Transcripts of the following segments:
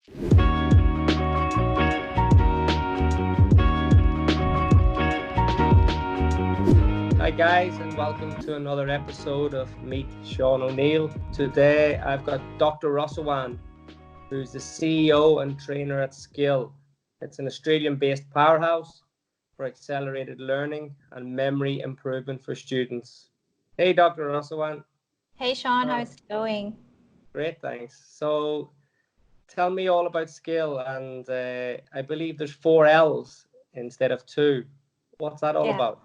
Hi guys, and welcome to another episode of Meet Sean O'Neill. Today I've got Dr Rossawan, who's the CEO and trainer at SKILLL. It's an Australian-based powerhouse for accelerated learning and memory improvement for students. Hey Dr Rossawan. Hey Sean, how's it going? Great, thanks. So tell me all about SKILLL, and I believe there's 4 L's instead of 2. What's that all about?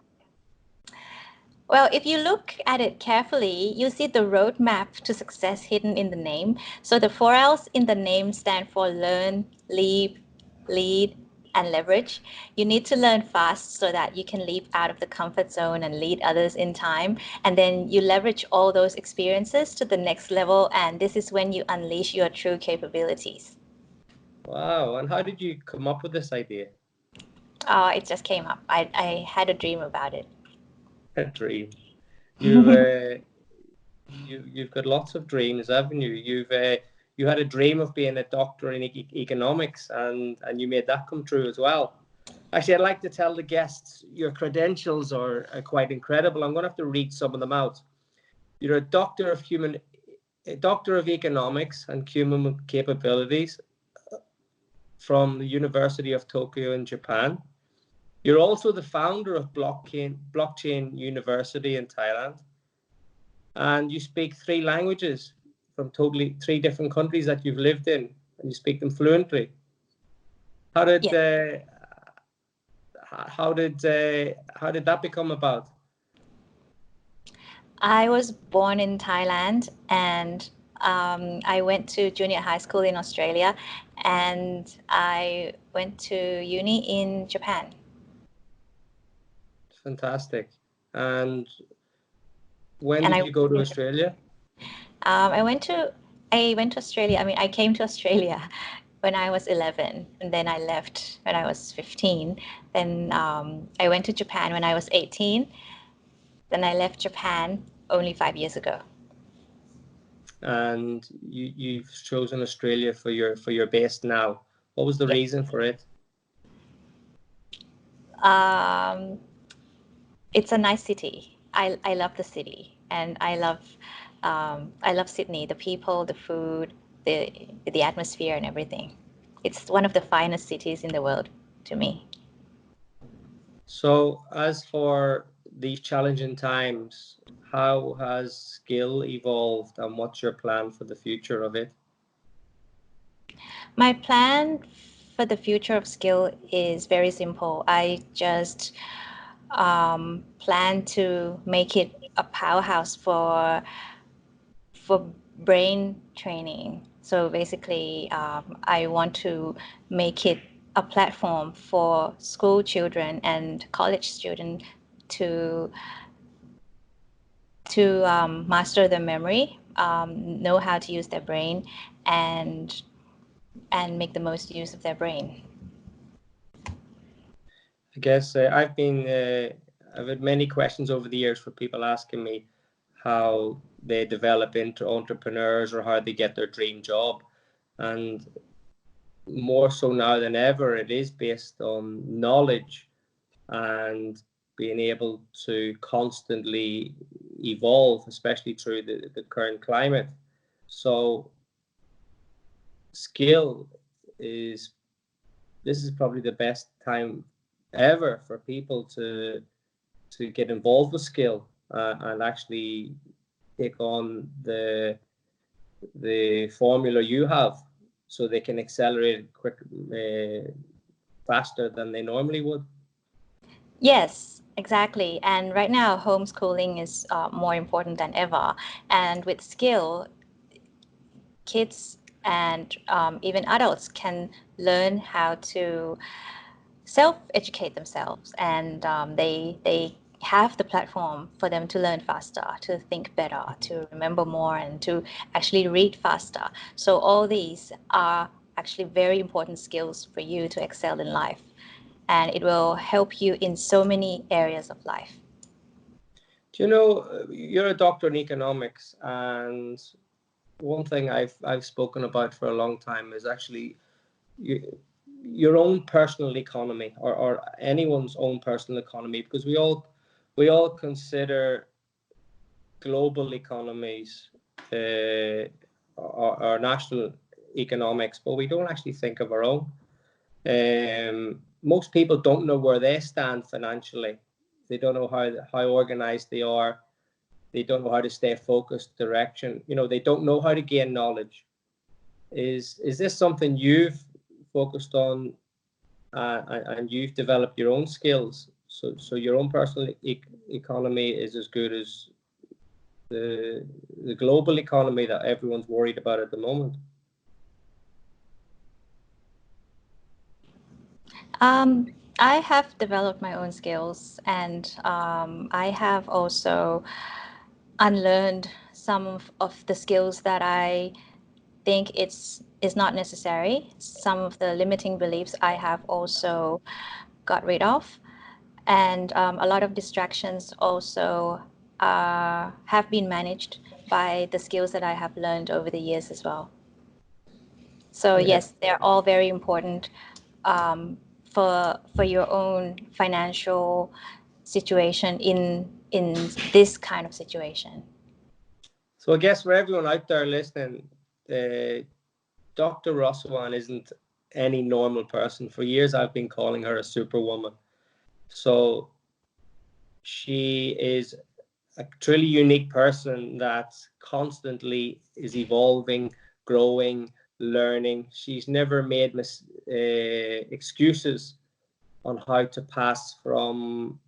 Well, if you look at it carefully, you see the roadmap to success hidden in the name. So the 4 L's in the name stand for learn, leap, lead, and leverage. You need to learn fast so that you can leap out of the comfort zone and lead others in time. And then you leverage all those experiences to the next level. And this is when you unleash your true capabilities. Wow. And how did you come up with this idea? It just came up. I had a dream about it. A dream. You've got lots of dreams, haven't you? You had a dream of being a doctor in economics, and you made that come true as well. Actually, I'd like to tell the guests your credentials are quite incredible. I'm going to have to read some of them out. You're a doctor of economics and human capabilities from the University of Tokyo in Japan. You're also the founder of Blockchain University in Thailand. And you speak 3 languages from totally 3 different countries that you've lived in, and you speak them fluently. How did that become about? I was born in Thailand, and I went to junior high school in Australia, and I went to uni in Japan. Fantastic. And when did you go to Australia? I went to Australia. I mean, I came to Australia when I was 11, and then I left when I was 15. Then I went to Japan when I was 18. Then I left Japan only 5 years ago. And you've chosen Australia for your base now. What was the reason for it? It's a nice city. I love the city, and I love Sydney. The people, the food, the atmosphere, and everything. It's one of the finest cities in the world to me. So, as for these challenging times, how has SKILLL evolved, and what's your plan for the future of it? My plan for the future of SKILLL is very simple. I just plan to make it a powerhouse for brain training. So basically, I want to make it a platform for school children and college students to master their memory, know how to use their brain, and make the most use of their brain. I guess I've had many questions over the years for people asking me how they develop into entrepreneurs or how they get their dream job. And more so now than ever, it is based on knowledge and being able to constantly evolve, especially through the current climate. So SKILLL this is probably the best time ever for people to get involved with SKILLL and actually take on the formula you have, so they can accelerate faster than they normally would. Yes, exactly. And right now, homeschooling is more important than ever. And with SKILLL, kids and even adults can learn how to self-educate themselves, and they have the platform for them to learn faster, to think better, to remember more, and to actually read faster. So all these are actually very important skills for you to excel in life, and it will help you in so many areas of life. Do you know, you're a doctor in economics, and one thing I've spoken about for a long time is actually your own personal economy, or anyone's own personal economy, because we all consider global economies, our national economics, but we don't actually think of our own. Most people don't know where they stand financially. They don't know how organized they are. They don't know how to stay focused direction. They don't know how to gain knowledge. Is this something you've focused on, and you've developed your own skills? So your own personal economy is as good as the global economy that everyone's worried about at the moment. I have developed my own skills, and I have also unlearned some of the skills that I think is not necessary. Some of the limiting beliefs I have also got rid of, and a lot of distractions also have been managed by the skills that I have learned over the years as well. So yes, they're all very important for your own financial situation in this kind of situation. So I guess for everyone out there listening, Dr. Rossawan isn't any normal person. For years, I've been calling her a superwoman. So she is a truly unique person that constantly is evolving, growing, learning. She's never made excuses on how to pass from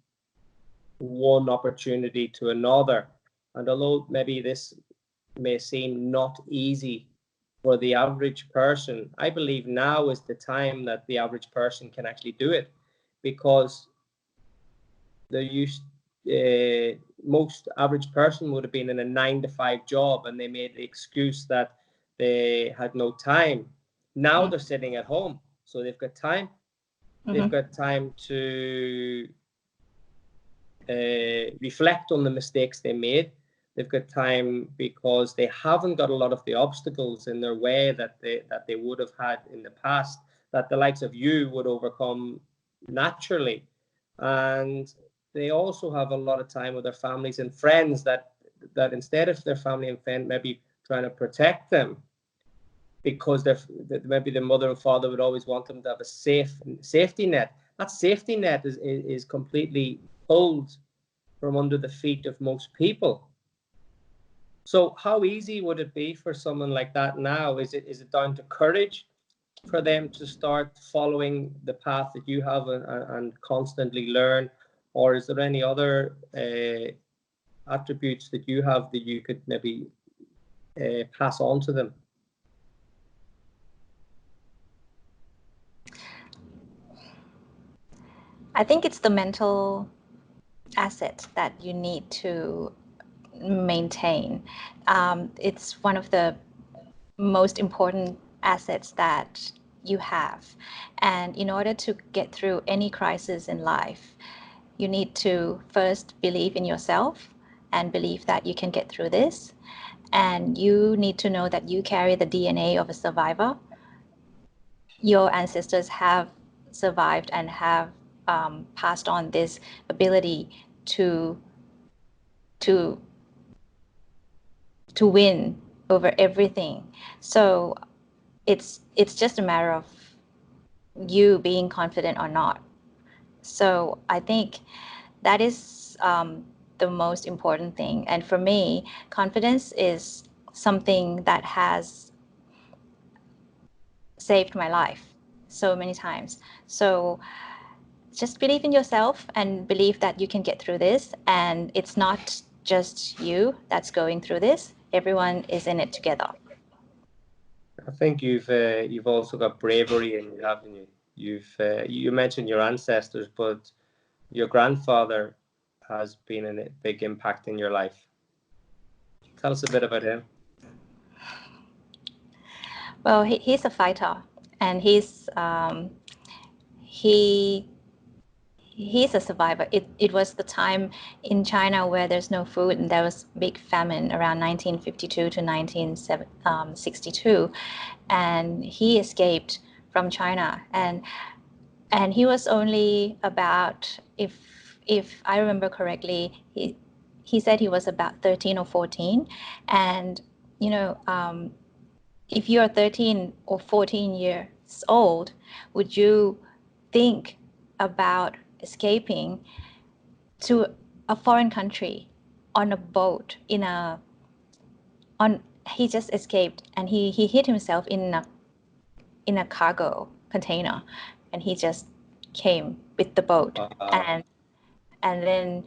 one opportunity to another. And although maybe this may seem not easy for the average person, I believe now is the time that the average person can actually do it, because most average person would have been in a 9-to-5 job, and they made the excuse that they had no time. Now they're sitting at home, so they've got time. They've got time to reflect on the mistakes they made. They've got time because they haven't got a lot of the obstacles in their way that they would have had in the past, that the likes of you would overcome naturally. And they also have a lot of time with their families and friends that instead of their family and friend maybe trying to protect them, because maybe the mother and father would always want them to have a safety net. That safety net is completely pulled from under the feet of most people. So how easy would it be for someone like that now? Is it down to courage for them to start following the path that you have and constantly learn? Or is there any other attributes that you have that you could maybe pass on to them? I think it's the mental asset that you need to maintain. It's one of the most important assets that you have. And in order to get through any crisis in life, you need to first believe in yourself and believe that you can get through this. And you need to know that you carry the DNA of a survivor. Your ancestors have survived and have passed on this ability to win over everything. So it's just a matter of you being confident or not. So I think that is the most important thing. And for me, confidence is something that has saved my life so many times. So just believe in yourself and believe that you can get through this. And it's not just you that's going through this. Everyone is in it together. I think you've also got bravery in you, haven't you? You mentioned your ancestors, but your grandfather has been a big impact in your life. Tell us a bit about him. Well, he's a fighter, and he's a survivor. It was the time in China where there's no food, and there was big famine around 1952 to 1962, and he escaped from China, and he was only about, if I remember correctly, he said he was about 13 or 14, and you know, if you're 13 or 14 years old, would you think about escaping to a foreign country on a boat he just escaped, and he hid himself in a cargo container, and he just came with the boat, and then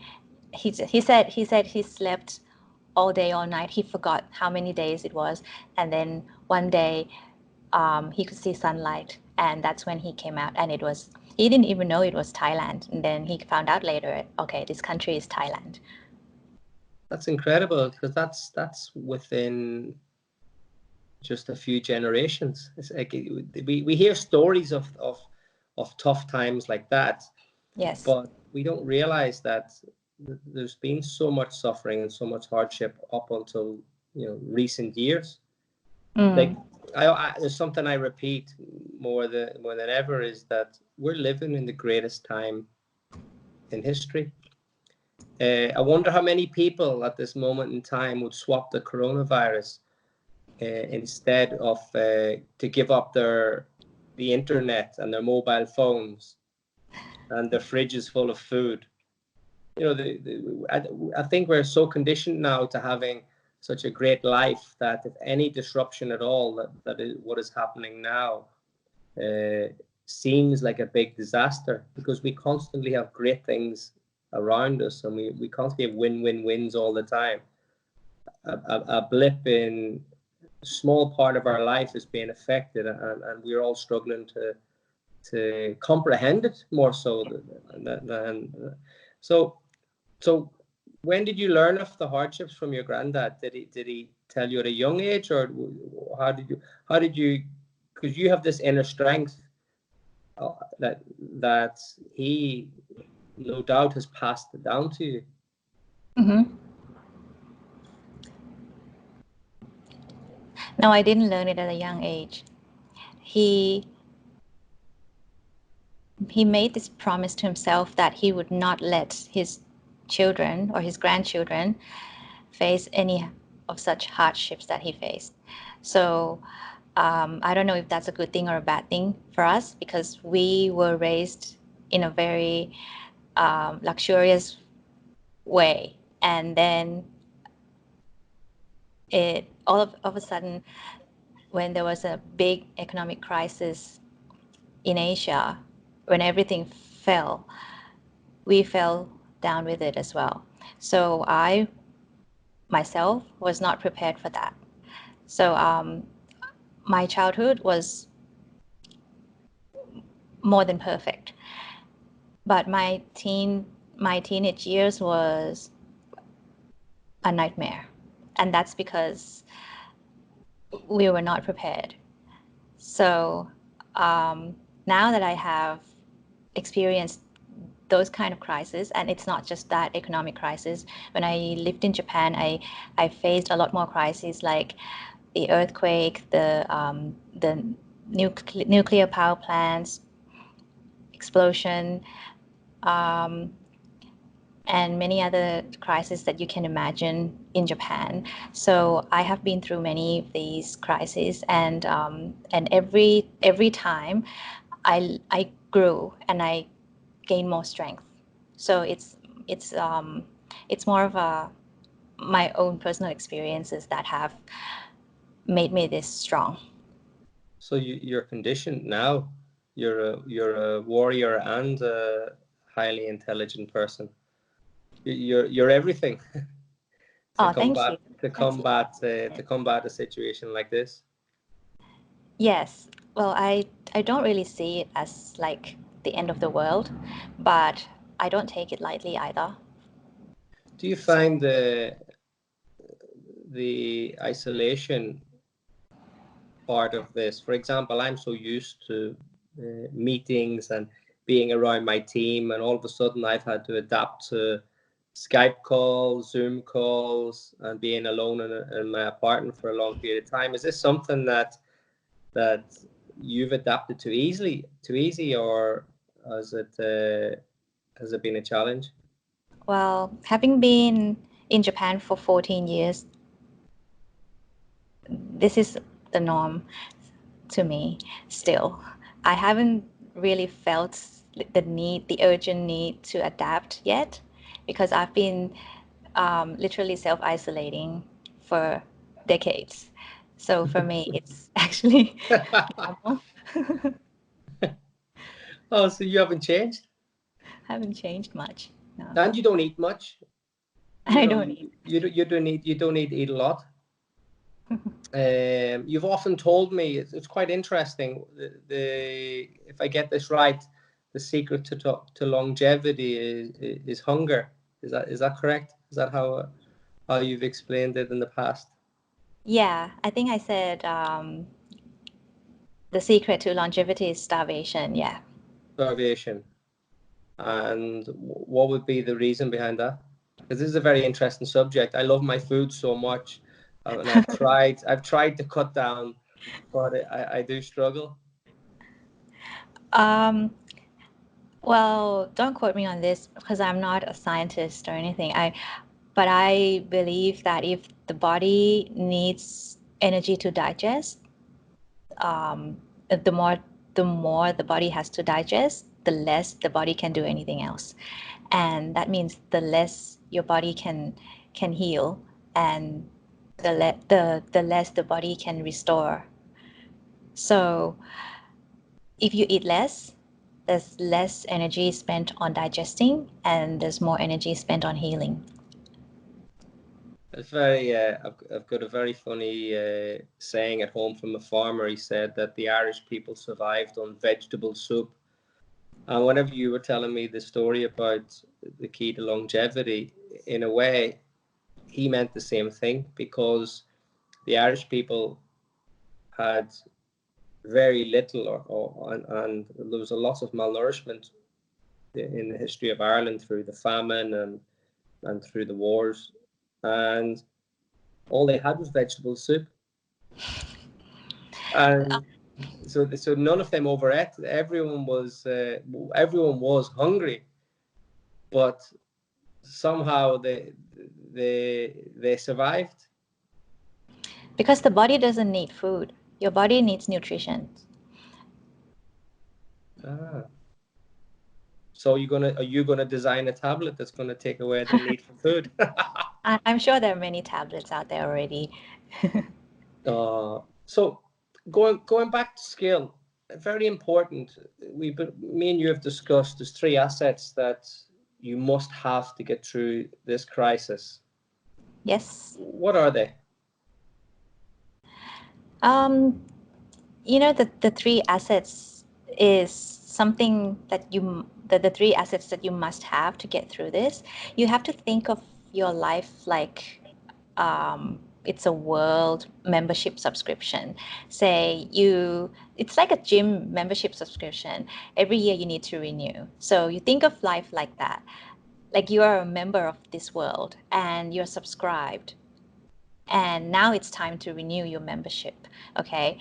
he said he slept all day all night. He forgot how many days it was, and then one day he could see sunlight, and that's when he came out, and he didn't even know it was Thailand, and then he found out later, okay, this country is Thailand. That's incredible, because that's within just a few generations. It's like we hear stories of tough times like that. Yes. But we don't realize that there's been so much suffering and so much hardship up until recent years. Like there's something I repeat more than ever, is that we're living in the greatest time in history. I wonder how many people at this moment in time would swap the coronavirus instead of to give up the internet and their mobile phones and their fridges full of food. I think we're so conditioned now to having such a great life that if any disruption at all, that is what is happening now, seems like a big disaster, because we constantly have great things around us, and we constantly have win-win-wins all the time. A blip in a small part of our life is being affected, and we're all struggling to comprehend it more so than so when did you learn of the hardships from your granddad? Did he tell you at a young age, or how did you because you have this inner strength that he no doubt has passed it down to you? No, I didn't learn it at a young age. He made this promise to himself that he would not let his children or his grandchildren face any of such hardships that he faced. So I don't know if that's a good thing or a bad thing for us, because we were raised in a very luxurious way, and then all of a sudden, when there was a big economic crisis in Asia, when everything fell, we fell down with it as well. So I myself was not prepared for that. So my childhood was more than perfect, but my teenage years was a nightmare, and that's because we were not prepared. So now that I have experienced those kind of crises, and it's not just that economic crisis. When I lived in Japan, I faced a lot more crises, like the earthquake, the nuclear power plants explosion, and many other crises that you can imagine in Japan. So I have been through many of these crises, and every time I grew and I gained more strength. So it's more of my own personal experiences that have made me this strong. So you're conditioned now. You're a warrior and a highly intelligent person. You're everything Oh, thank you. to combat a situation like this. Yes. Well, I don't really see it as like the end of the world, but I don't take it lightly either. Do you find the isolation part of this? For example, I'm so used to meetings and being around my team, and all of a sudden I've had to adapt to Skype calls, Zoom calls, and being alone in my apartment for a long period of time. Is this something that you've adapted too easy, or has it been a challenge? Well, having been in Japan for 14 years, this is the norm to me still. I haven't really felt the urgent need to adapt yet, because I've been literally self-isolating for decades. So for me, it's actually normal. Oh, so you haven't changed, Haven't changed much. No, and you don't eat much. I don't eat. You don't need to eat a lot. You've often told me, it's quite interesting. If I get this right, the secret to longevity is hunger. Is that correct? Is that how you've explained it in the past? Yeah, I think I said the secret to longevity is starvation. Yeah. Starvation. And what would be the reason behind that? Because this is a very interesting subject. I love my food so much, and I've tried to cut down, but I do struggle. Um, well, don't quote me on this because I'm not a scientist or anything. But I believe that if the body needs energy to digest, um, the more the body has to digest, the less the body can do anything else, and that means the less your body can heal, and the less the body can restore. So if you eat less, there's less energy spent on digesting, and there's more energy spent on healing. It's very. I've got a very funny saying at home from a farmer. He said that the Irish people survived on vegetable soup. And whenever you were telling me the story about the key to longevity, in a way, he meant the same thing, because the Irish people had very little, and there was a lot of malnourishment in the history of Ireland through the famine and through the wars, and all they had was vegetable soup, and so none of them overate. Everyone was hungry, but somehow they survived. Because the body doesn't need food. Your body needs nutrition. Ah. So are you gonna design a tablet that's gonna take away the need for food? I'm sure there are many tablets out there already. So going back to skill, very important. Me and you have discussed there's three assets that you must have to get through this crisis. Yes. What are they? The three assets is something that the three assets that you must have to get through this. You have to think of your life like it's a world membership subscription. It's like a gym membership subscription. Every year you need to renew. So you think of life like that. Like you are a member of this world and you're subscribed. And now it's time to renew your membership. Okay.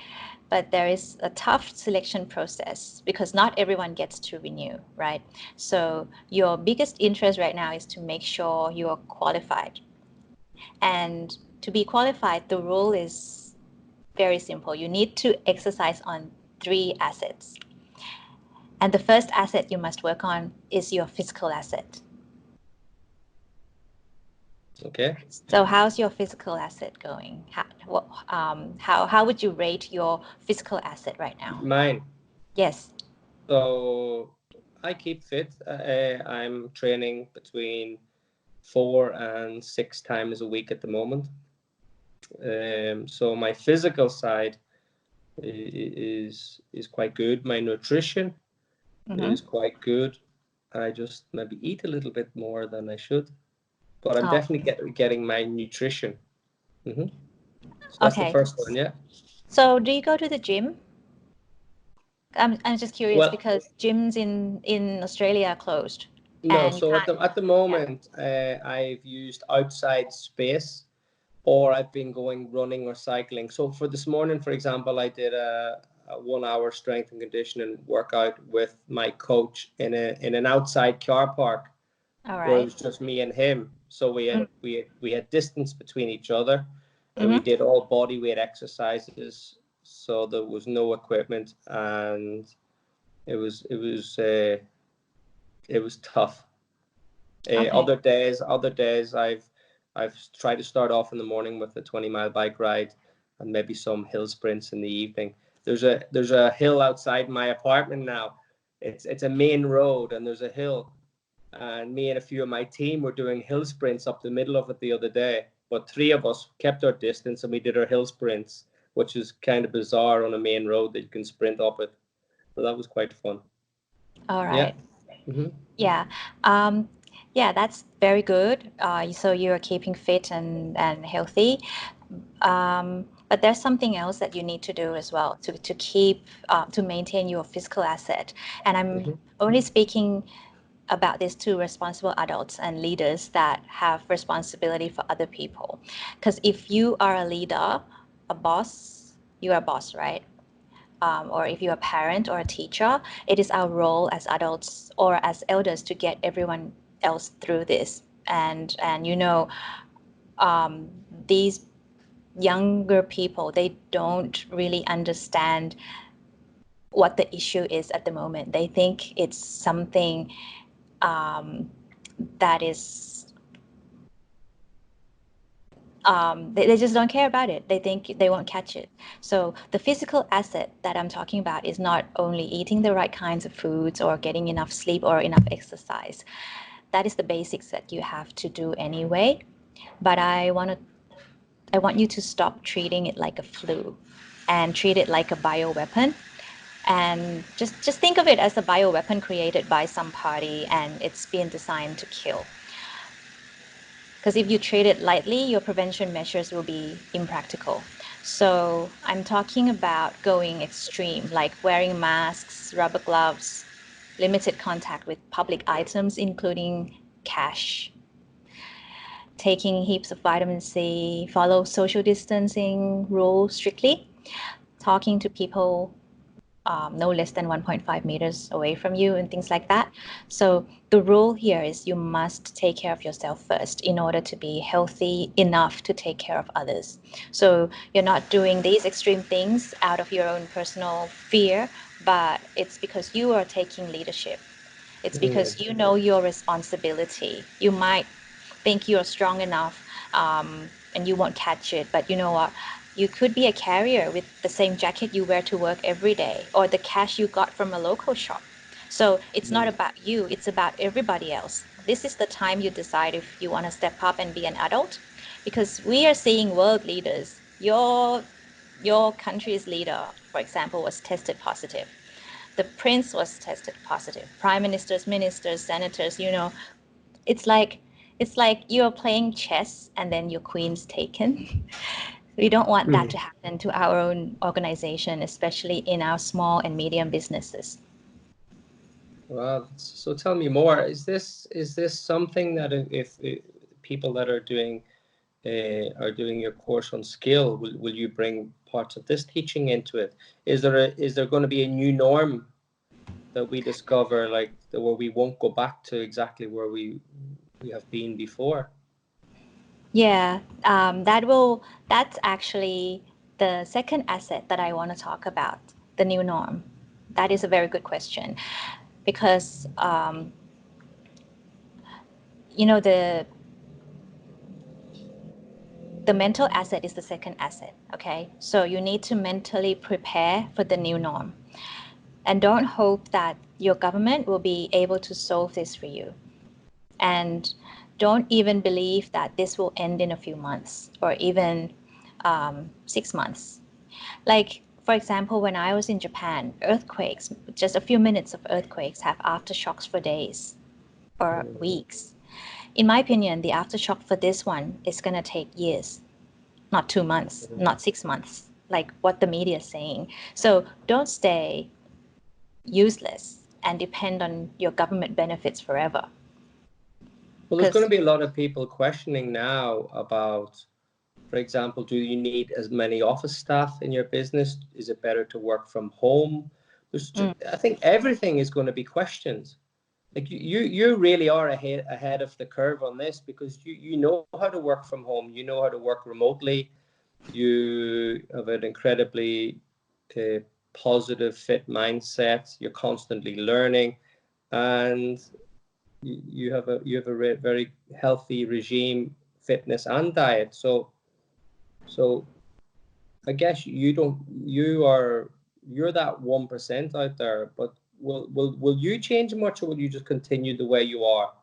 But there is a tough selection process because not everyone gets to renew, right? So your biggest interest right now is to make sure you are qualified. And to be qualified, the rule is very simple. You need to exercise on three assets. And the first asset you must work on is your physical asset. Okay. So how's your physical asset going? How would you rate your physical asset right now? Mine. Yes. So I keep fit. I'm training between 4 and 6 times a week at the moment. So my physical side is quite good. My nutrition is quite good. I just maybe eat a little bit more than I should, but I'm Oh, definitely getting my nutrition. So that's the okay. first one, yeah. So do you go to the gym? I'm just curious Well, because gyms in Australia are closed no. and you So can't. at the Yeah. moment, I've used outside space, or I've been going running or cycling. So for this morning, for example, I did a a 1 hour strength and conditioning workout with my coach in an outside car park, All where it right. was just me and him. So we had distance between each other, and we Mm-hmm. did all body weight exercises. So there was no equipment, and it was tough. Okay. Other days I've tried to start off in the morning with a 20-mile bike ride, and maybe some hill sprints in the evening. There's a hill outside my apartment now. It's a main road, and there's a hill, and me and a few of my team were doing hill sprints up the middle of it the other day. But three of us kept our distance, and we did our hill sprints, which is kind of bizarre on a main road that you can sprint up it. So that was quite fun. All Yeah. right. Mm-hmm. Yeah. Yeah, that's very good. So you're keeping fit and healthy. But there's something else that you need to do as well to keep to maintain your physical asset. And I'm Mm-hmm. only speaking about this to responsible adults and leaders that have responsibility for other people. Because if you are a leader, a boss, you are a boss, right? Or if you're a parent or a teacher, it is our role as adults or as elders to get everyone else through this. And these younger people, they don't really understand what the issue is at the moment. They think it's something that is they just don't care about it. They think they won't catch it. So the physical asset that I'm talking about is not only eating the right kinds of foods or getting enough sleep or enough exercise. That is the basics that you have to do anyway. But I want you to stop treating it like a flu and treat it like a bioweapon. And just think of it as a bioweapon created by some party, and it's been designed to kill. Because if you treat it lightly, your prevention measures will be impractical. So I'm talking about going extreme, like wearing masks, rubber gloves, limited contact with public items, including cash, taking heaps of vitamin C, follow social distancing rules strictly, talking to people no less than 1.5 meters away from you and things like that. So the rule here is you must take care of yourself first in order to be healthy enough to take care of others. So you're not doing these extreme things out of your own personal fear, but it's because you are taking leadership. It's because you know your responsibility. You might think you're strong enough and you won't catch it, but you know what? You could be a carrier with the same jacket you wear to work every day or the cash you got from a local shop. So it's not about you, it's about everybody else. This is the time you decide if you want to step up and be an adult, because we are seeing world leaders. Your country's leader, for example, was tested positive. The prince was tested positive. Prime ministers, ministers, senators, it's like you're playing chess and then your queen's taken. We don't want that to happen to our own organization, especially in our small and medium businesses. Well, so tell me more. Is this something that if people that are doing your course on skill, will you bring parts of this teaching into it? Is there going to be a new norm that we discover, like where we won't go back to exactly where we have been before? Yeah, that's actually the second asset that I want to talk about, the new norm. That is a very good question because, you know, the mental asset is the second asset, okay? So you need to mentally prepare for the new norm. And don't hope that your government will be able to solve this for you. And don't even believe that this will end in a few months or even 6 months. Like, for example, when I was in Japan, earthquakes, just a few minutes of earthquakes have aftershocks for days or weeks. In my opinion, the aftershock for this one is going to take years, not 2 months, not 6 months, like what the media is saying. So don't stay useless and depend on your government benefits forever. Well, there's going Because, to be a lot of people questioning now about For example, do you need as many office staff in your business? Is it better to work from home? I think everything is going to be questions. Like you really are ahead of the curve on this, because you know how to work from home. You know how to work remotely. You have an incredibly positive, fit mindset. You're constantly learning, and you have a very healthy regime, fitness and diet. So I guess you're that 1% out there. But will you change much, or will you just continue the way you are?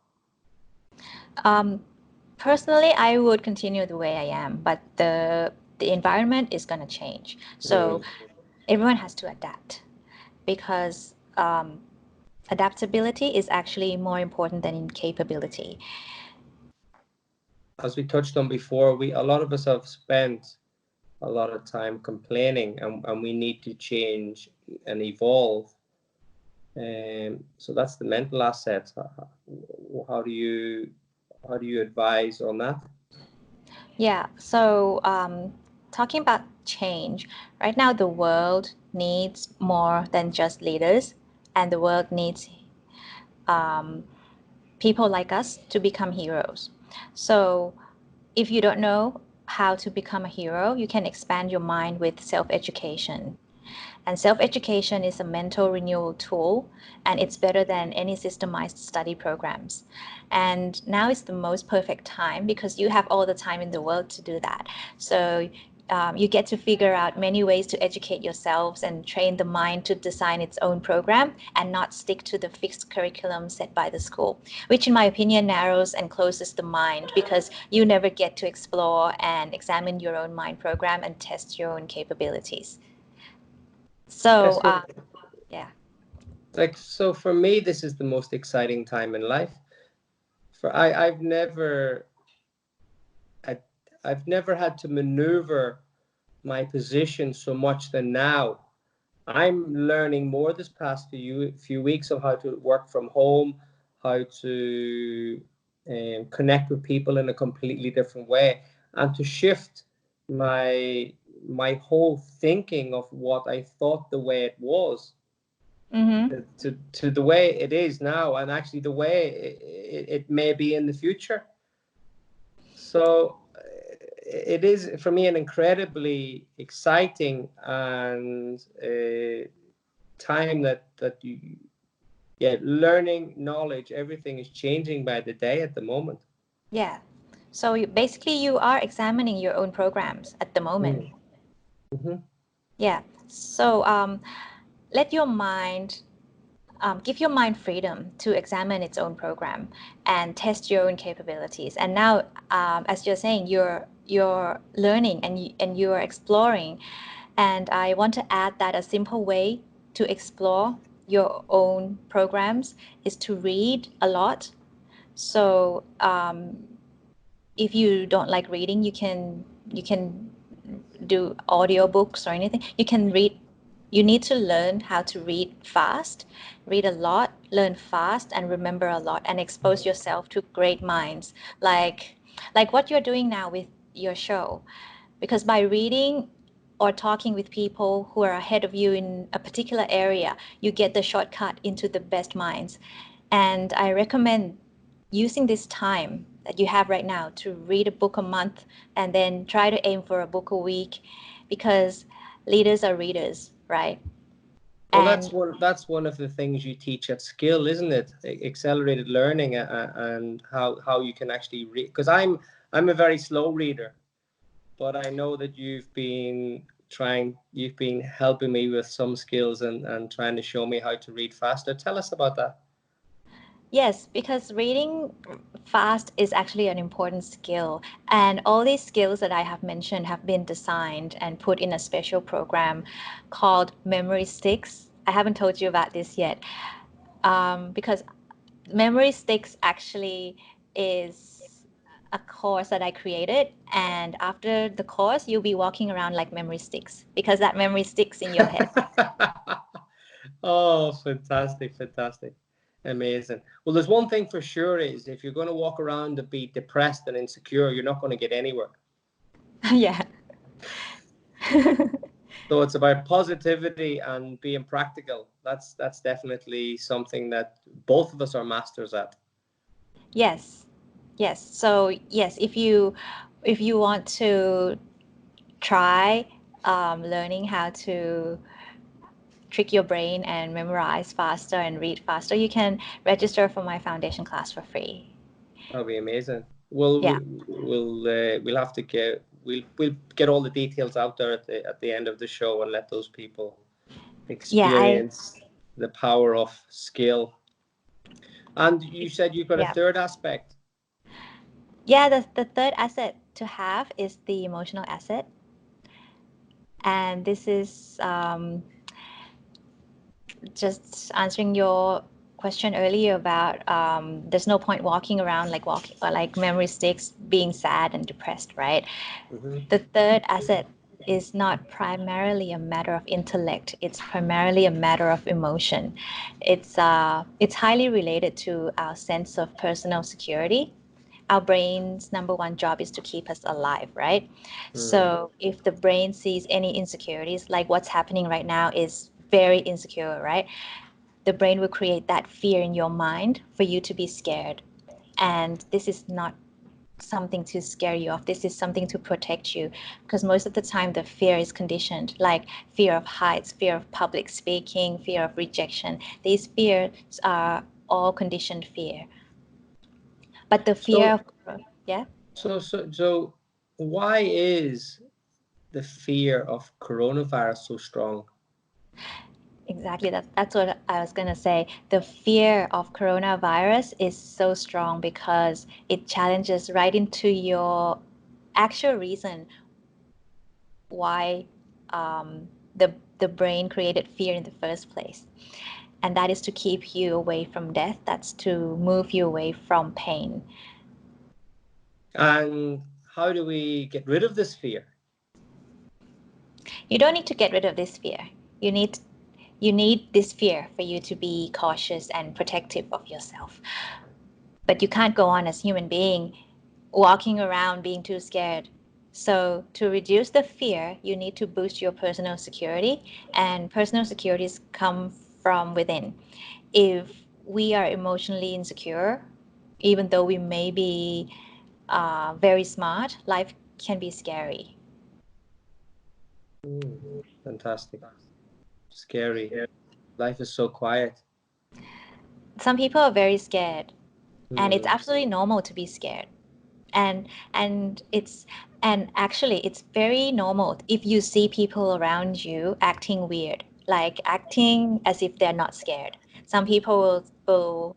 Personally, I would continue the way I am, but the environment is going to change. So everyone has to adapt, because adaptability is actually more important than capability. As we touched on before, a lot of us have spent a lot of time complaining, and we need to change and evolve. So that's the mental aspect. How do you advise on that? Yeah, so talking about change, right now the world needs more than just leaders, and the world needs people like us to become heroes. So if you don't know how to become a hero, you can expand your mind with self-education. And self-education is a mental renewal tool, and it's better than any systemized study programs. And now is the most perfect time, because you have all the time in the world to do that. So you get to figure out many ways to educate yourselves and train the mind to design its own program and not stick to the fixed curriculum set by the school, which in my opinion narrows and closes the mind, because you never get to explore and examine your own mind program and test your own capabilities. So, yeah. Like, so for me, this is the most exciting time in life. I've never had to maneuver my position so much than now. I'm learning more this past few weeks of how to work from home, how to connect with people in a completely different way, and to shift my whole thinking of what I thought the way it was to the way it is now, and actually the way it may be in the future. So it is for me an incredibly exciting and time that you learning, knowledge, everything is changing by the day at the moment. Yeah. So basically you are examining your own programs at the moment. Mm-hmm. Yeah. So let your mind give your mind freedom to examine its own program and test your own capabilities. And now, as you're saying, you're learning and you're exploring. And I want to add that a simple way to explore your own programs is to read a lot. So if you don't like reading, you can do audiobooks or anything. You can read. You need to learn how to read fast, read a lot, learn fast, and remember a lot, and expose yourself to great minds, like what you're doing now with your show. Because by reading or talking with people who are ahead of you in a particular area, you get the shortcut into the best minds. And I recommend using this time that you have right now to read a book a month, and then try to aim for a book a week, because leaders are readers, right? Well, And that's one of the things you teach at Skill, isn't it? Accelerated learning, and how you can actually read. Because I'm a very slow reader, but I know that you've been helping me with some skills and trying to show me how to read faster. Tell us about that. yes, because reading fast is actually an important skill. And all these skills that I have mentioned have been designed and put in a special program called Memory Sticks. I haven't told you about this yet, because Memory Sticks actually is a course that I created. And after the course, you'll be walking around like memory sticks, because that memory sticks in your head. Oh, fantastic, fantastic. Amazing. Well, there's one thing for sure, is if you're going to walk around and be depressed and insecure, you're not going to get anywhere. Yeah. So it's about positivity and being practical. That's definitely something that both of us are masters at. Yes. Yes. So yes, if you want to try learning how to trick your brain and memorize faster and read faster, you can register for my foundation class for free. That'll be amazing. We'll Yeah. we'll have to get we'll get all the details out there at the end of the show and let those people Yeah, I experience the power of skill. And you said you've got a yeah. third aspect. Yeah, the third asset to have is the emotional asset. And this is just answering your question earlier about there's no point walking around like walking or like memory sticks being sad and depressed, right? Hmm. The third asset is not primarily a matter of intellect. It's primarily a matter of emotion. It's highly related to our sense of personal security. Our brain's number one job is to keep us alive, right? Mm. So if the brain sees any insecurities, like what's happening right now is very insecure, right? The brain will create that fear in your mind for you to be scared. And this is not something to scare you off. This is something to protect you because most of the time the fear is conditioned, like fear of heights, fear of public speaking, fear of rejection. These fears are all conditioned fear. But the fear So of, yeah, so why is the fear of coronavirus so strong? exactly. That's what I was going to say. The fear of coronavirus is so strong because it challenges right into your actual reason why the brain created fear in the first place. And that is to keep you away from death. That's to move you away from pain. And how do we get rid of this fear? You don't need to get rid of this fear. You need you need this fear for you to be cautious and protective of yourself. But you can't go on as human being walking around being too scared. So to reduce the fear, you need to boost your personal security, and personal securities come from within. If we are emotionally insecure, even though we may be very smart, life can be scary. Mm, fantastic. Scary. Life is so quiet. Some people are very scared, and it's Mm. absolutely normal to be scared. And it's and actually it's very normal if you see people around you acting weird, like acting as if they're not scared. Some people will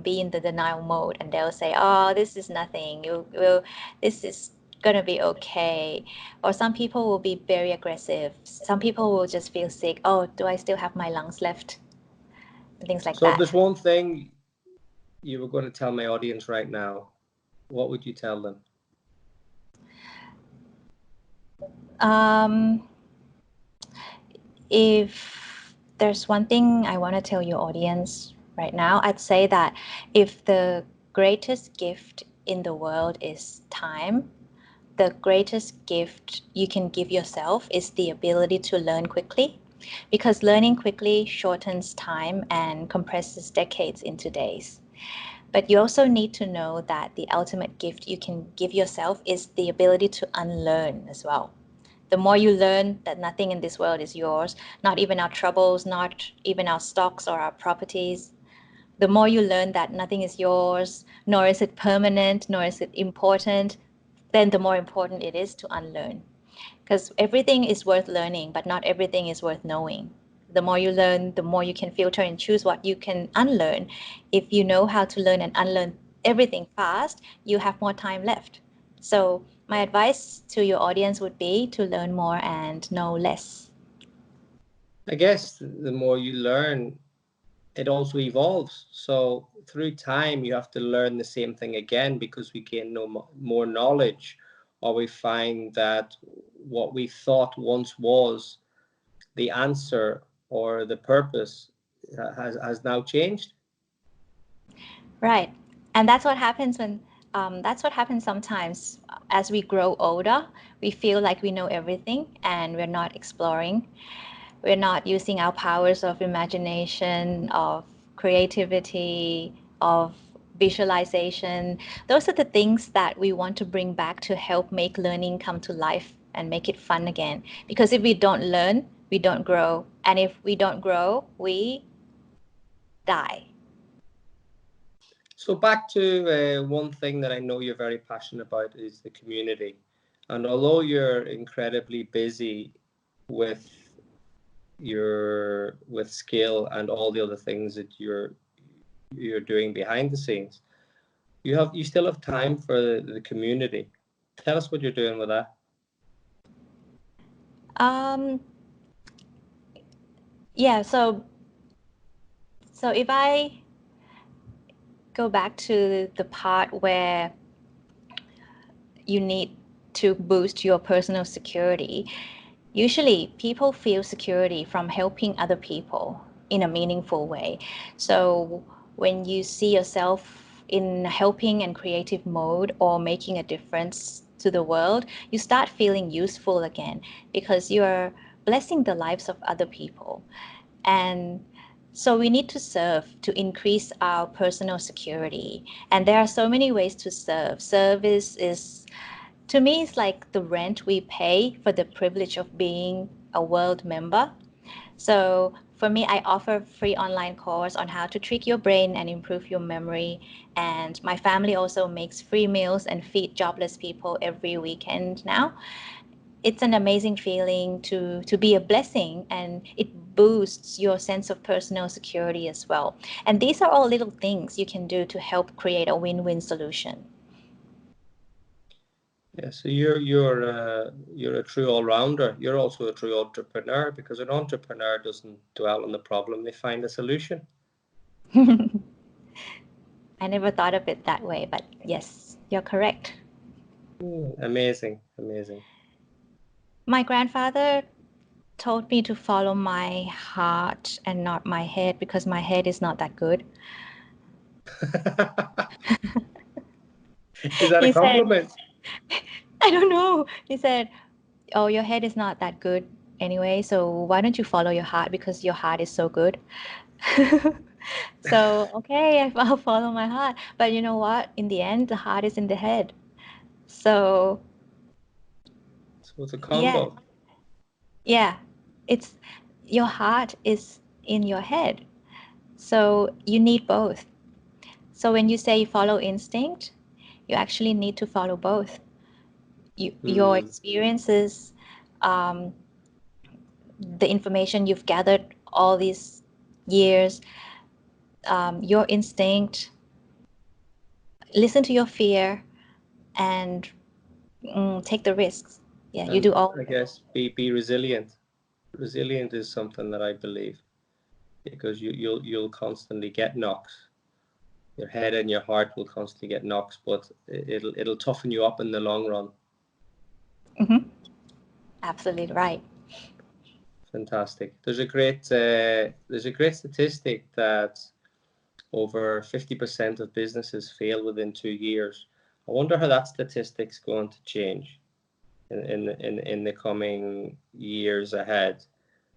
be in the denial mode and they'll say, oh, this is nothing, you will, this is gonna be okay. Or some people will be very aggressive. Some people will just feel sick. Oh, do I still have my lungs left? And things like So if that. there's one thing you were going to tell my audience right now, what would you tell them? um, If there's one thing I want to tell your audience right now, I'd say that if the greatest gift in the world is time, the greatest gift you can give yourself is the ability to learn quickly, because learning quickly shortens time and compresses decades into days. But you also need to know that the ultimate gift you can give yourself is the ability to unlearn as well. The more you learn that nothing in this world is yours, not even our troubles, not even our stocks or our properties, the more you learn that nothing is yours, nor is it permanent, nor is it important, then the more important it is to unlearn. Because everything is worth learning, but not everything is worth knowing. The more you learn, the more you can filter and choose what you can unlearn. If you know how to learn and unlearn everything fast, you have more time left. So, my advice to your audience would be to learn more and know less. I guess the more you learn, it also evolves. So through time, you have to learn the same thing again because we gain no more knowledge, or we find that what we thought once was the answer or the purpose has now changed. Right. And that's what happens when That's what happens sometimes. As we grow older, we feel like we know everything and we're not exploring. We're not using our powers of imagination, of creativity, of visualization. Those are the things that we want to bring back to help make learning come to life and make it fun again. Because if we don't learn, we don't grow. And if we don't grow, we die. So back to one thing that I know you're very passionate about is the community. And although you're incredibly busy with with skill and all the other things that you're doing behind the scenes, you still have time for the community. Tell us what you're doing with that. Um, yeah, so if I go back to the part where you need to boost your personal security, usually people feel security from helping other people in a meaningful way. So when you see yourself in helping and creative mode or making a difference to the world, you start feeling useful again because you're blessing the lives of other people. And so we need to serve to increase our personal security. And there are so many ways to serve. Service is, to me, it's like the rent we pay for the privilege of being a world member. So for me, I offer free online course on how to trick your brain and improve your memory. And my family also makes free meals and feed jobless people every weekend now. It's an amazing feeling to be a blessing, and it boosts your sense of personal security as well. And these are all little things you can do to help create a win-win solution. Yeah, so you're a true all-rounder. You're also a true entrepreneur because an entrepreneur doesn't dwell on the problem; they find a solution. I never thought of it that way, but yes, you're correct. Amazing, amazing. My grandfather told me to follow my heart and not my head because my head is not that good. Is that a He said, compliment? I don't know. He said, oh, your head is not that good anyway, so why don't you follow your heart because your heart is so good? So, okay, I'll follow my heart. But you know what? In the end, the heart is in the head. So, So it's a yeah, combo. yeah, it's your heart is in your head. So, you need both. So, when you say follow instinct, you actually need to follow both. Your Mm. experiences, um, the information you've gathered all these years, your instinct, listen to your fear, and take the risks. Yeah, you And do all I of it. guess be resilient. Resilient is something that I believe because you'll constantly get knocks. Your head and your heart will constantly get knocks, but it'll toughen you up in the long run. Hmm. Absolutely right. Fantastic. There's a great statistic that over 50% of businesses fail within 2 years. I wonder how that statistic's going to change in the coming years ahead.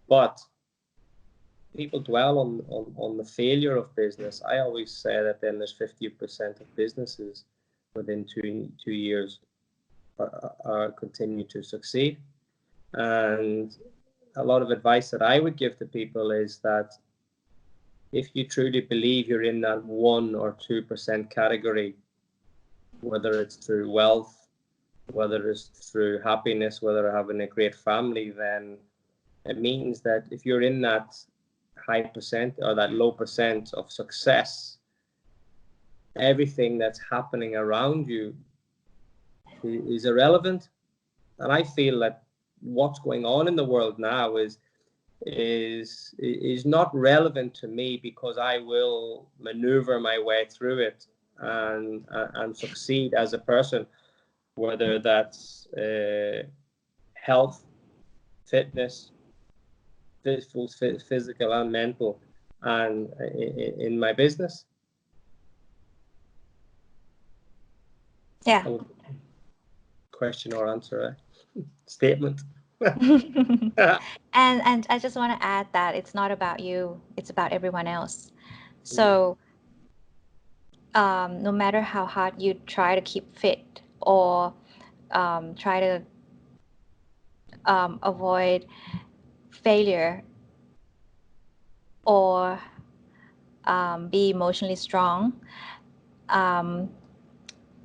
But people dwell on the failure of business. I always say that then there's 50% of businesses within two years are continue to succeed. And a lot of advice that I would give to people is that if you truly believe you're in that 1 or 2% category, whether it's through wealth, whether it's through happiness, whether having a great family, then it means that if you're in that high percent or that low percent of success, everything that's happening around you is irrelevant. And I feel that what's going on in the world now is not relevant to me because I will maneuver my way through it and succeed as a person, whether that's health, fitness, physical and mental, and in my business. Yeah. Oh, question or answer, statement. And I just want to add that it's not about you, it's about everyone else. So no matter how hard you try to keep fit or try to avoid failure or be emotionally strong,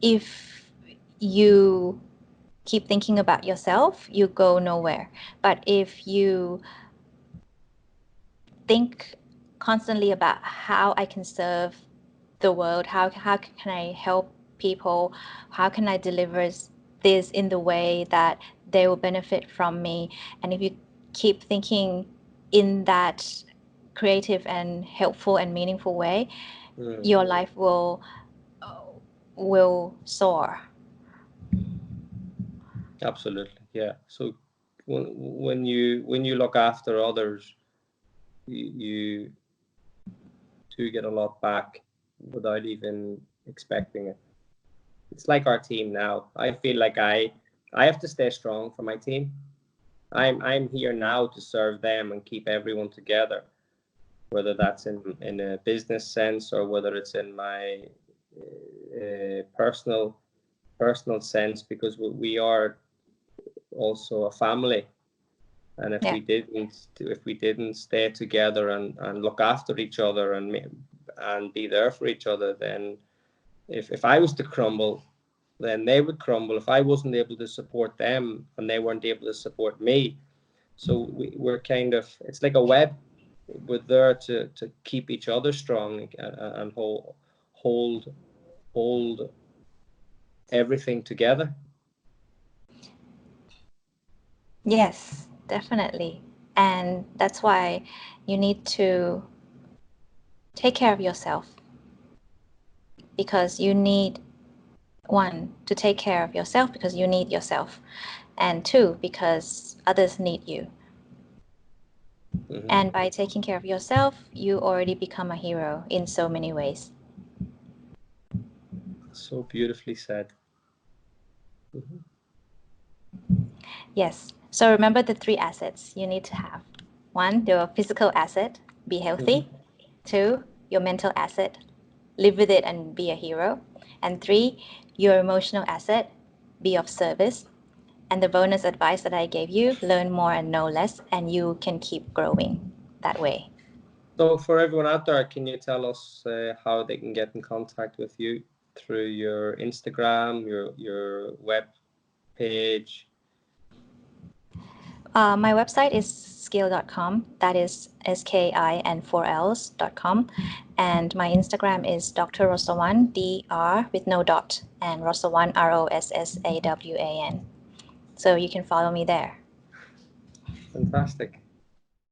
if you keep thinking about yourself, you go nowhere. But if you think constantly about how I can serve the world, how can I help people, how can I deliver this in the way that they will benefit from me, and if you keep thinking in that creative and helpful and meaningful way, your life will soar. Absolutely, yeah. So when you look after others, you do get a lot back without even expecting it. It's like our team now. I feel like I have to stay strong for my team. I'm here now to serve them and keep everyone together, whether that's in a business sense or whether it's in my personal sense, because we are also a family. And if Yeah. we didn't stay together and look after each other and be there for each other, then if I was to crumble, then they would crumble. If I wasn't able to support them and they weren't able to support me, so we're kind of, it's like a web. We're there to keep each other strong and hold everything together. Yes, definitely. And that's why you need to take care of yourself, because you need, one, to take care of yourself because you need yourself, and two, because others need you. And by taking care of yourself, you already become a hero in so many ways. So beautifully said. Yes. So remember the three assets you need to have. One, your physical asset, be healthy. Two, your mental asset, live with it and be a hero. And three, your emotional asset, be of service. And the bonus advice that I gave you, learn more and know less, and you can keep growing that way. So for everyone out there, can you tell us how they can get in contact with you through your Instagram, your web page? My website is skill.com. That is SKIN4Ls.com. And my Instagram is Dr Rossawan, DR with no dot, and Rossawan, Rossawan. So you can follow me there. Fantastic.